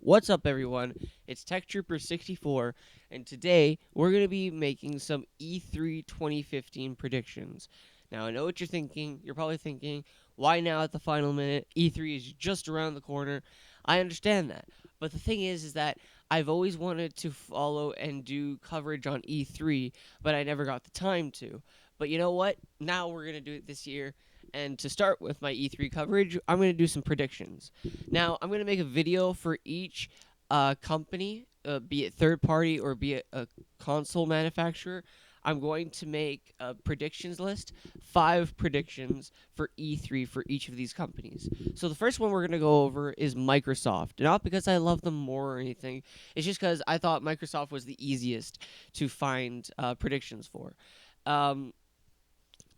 What's up, everyone? It's Tech Trooper 64, and today we're going to be making some E3 2015 predictions. Now, I know what you're thinking. You're probably thinking, why now at the final minute? E3 is just around the corner. I understand that. But the thing is that I've always wanted to follow and do coverage on E3, but I never got the time to. But you know what? Now we're going to do it this year. And to start with my E3 coverage, I'm going to do some predictions. Now, I'm going to make a video for each company, be it third party or be it a console manufacturer. I'm going to make a predictions list, 5 predictions for E3 for each of these companies. So the first one we're going to go over is Microsoft. Not because I love them more or anything, it's just because I thought Microsoft was the easiest to find predictions for.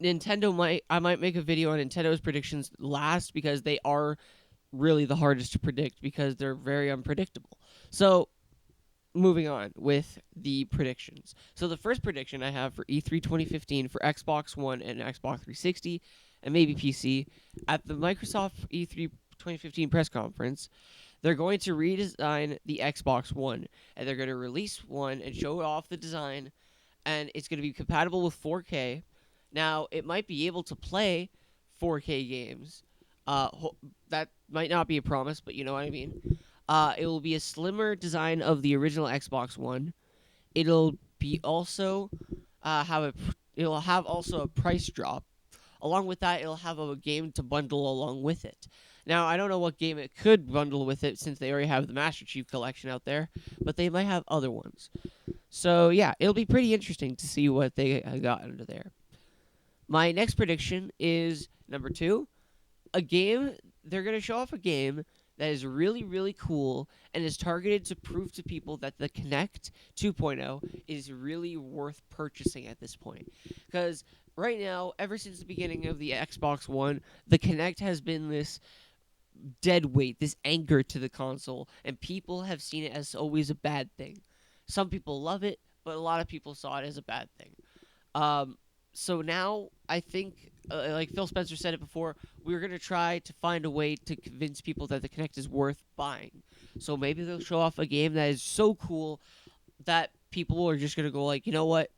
I might make a video on Nintendo's predictions last because they are really the hardest to predict because they're very unpredictable. So, moving on with the predictions. So, the first prediction I have for E3 2015 for Xbox One and Xbox 360 and maybe PC at the Microsoft E3 2015 press conference, they're going to redesign the Xbox One and they're going to release one and show off the design, and it's going to be compatible with 4K. Now, it might be able to play 4K games. That might not be a promise, but you know what I mean. It will be a slimmer design of the original Xbox One. It'll be also it'll have also a price drop. Along with that, it'll have a game to bundle along with it. Now, I don't know what game it could bundle with it since they already have the Master Chief Collection out there, but they might have other ones. So yeah, it'll be pretty interesting to see what they got under there. My next prediction is number 2, a game. They're going to show off a game that is really, really cool and is targeted to prove to people that the Kinect 2.0 is really worth purchasing at this point. Because right now, ever since the beginning of the Xbox One, the Kinect has been this dead weight, this anchor to the console, and people have seen it as always a bad thing. Some people love it, but a lot of people saw it as a bad thing. Um, so now I think, like Phil Spencer said it before, we're going to try to find a way to convince people that the Kinect is worth buying. So maybe they'll show off a game that is so cool that people are just going to go like, you know what?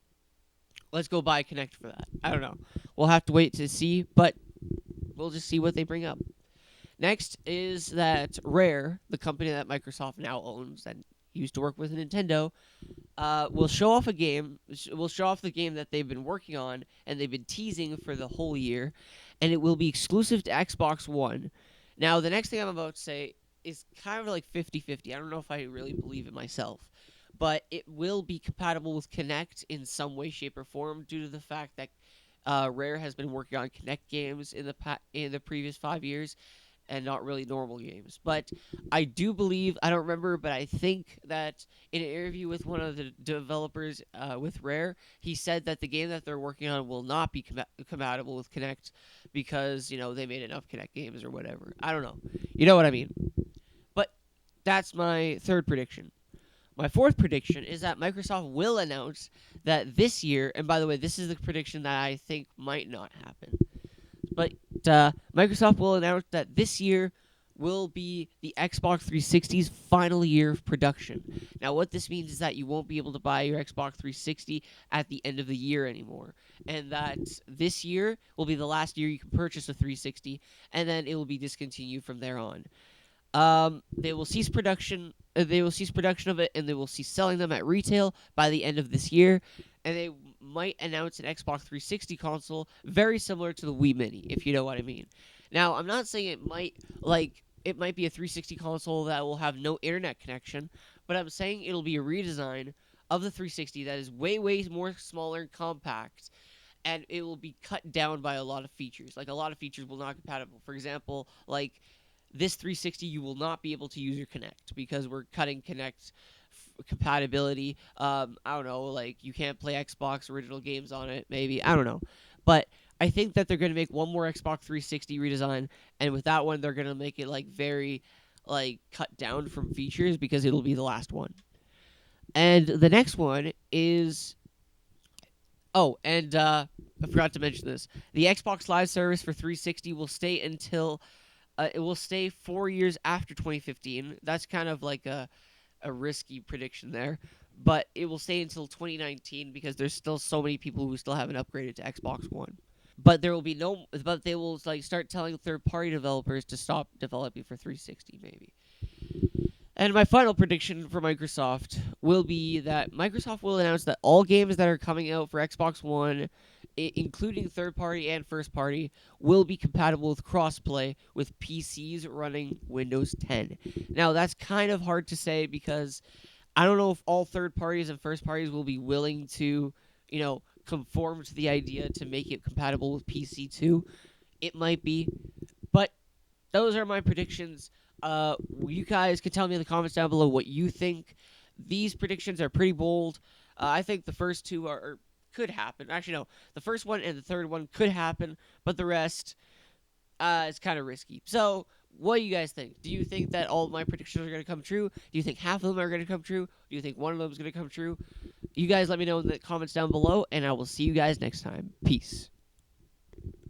Let's go buy a Kinect for that. I don't know. We'll have to wait to see, but we'll just see what they bring up. Next is that Rare, the company that Microsoft now owns and used to work with Nintendo, will show off a game. Will show off the game that they've been working on and they've been teasing for the whole year, and it will be exclusive to Xbox One. Now, the next thing I'm about to say is kind of like 50-50. I don't know if I really believe it myself, but it will be compatible with Kinect in some way, shape, or form due to the fact that Rare has been working on Kinect games in the previous 5 years, and not really normal games. But I do believe, I don't remember, but I think that in an interview with one of the developers with Rare, he said that the game that they're working on will not be compatible with Kinect because, they made enough Kinect games or whatever. I don't know. You know what I mean? But that's my third prediction. My fourth prediction is that Microsoft will announce that this year, and by the way, this is the prediction that I think might not happen, but Microsoft will announce that this year will be the Xbox 360's final year of production. Now, what this means is that you won't be able to buy your Xbox 360 at the end of the year anymore, and that this year will be the last year you can purchase a 360, and then it will be discontinued from there on. They will cease production. They will cease production of it, and they will cease selling them at retail by the end of this year. And they might announce an Xbox 360 console very similar to the Wii Mini, if you know what I mean. Now, I'm not saying it might be a 360 console that will have no internet connection, but I'm saying it'll be a redesign of the 360 that is way, way more smaller and compact, and it will be cut down by a lot of features. Like, a lot of features will not be compatible. For example, like this 360, you will not be able to use your Kinect because we're cutting Kinect compatibility. I don't know, like you can't play Xbox original games on it, maybe. I don't know. But I think that they're going to make one more Xbox 360 redesign, and with that one, they're going to make it like very cut down from features because it'll be the last one. And the next one is I forgot to mention this. The Xbox Live service for 360 will stay until It will stay 4 years after 2015. That's kind of like a risky prediction there, but it will stay until 2019 because there's still so many people who still haven't upgraded to Xbox One. But there will be no. But they will like start telling third-party developers to stop developing for 360, maybe. And my final prediction for Microsoft will be that Microsoft will announce that all games that are coming out for Xbox One, including third party and first party, will be compatible with crossplay with PCs running Windows 10. Now, that's kind of hard to say because I don't know if all third parties and first parties will be willing to, conform to the idea to make it compatible with PC too. It might be, but those are my predictions. You guys can tell me in the comments down below what you think. These predictions are pretty bold. I think the first two could happen. Actually, no, the first one and the third one could happen, but the rest is kind of risky. So, what do you guys think? Do you think that all of my predictions are going to come true? Do you think half of them are going to come true? Do you think one of them is going to come true? You guys let me know in the comments down below, and I will see you guys next time. Peace.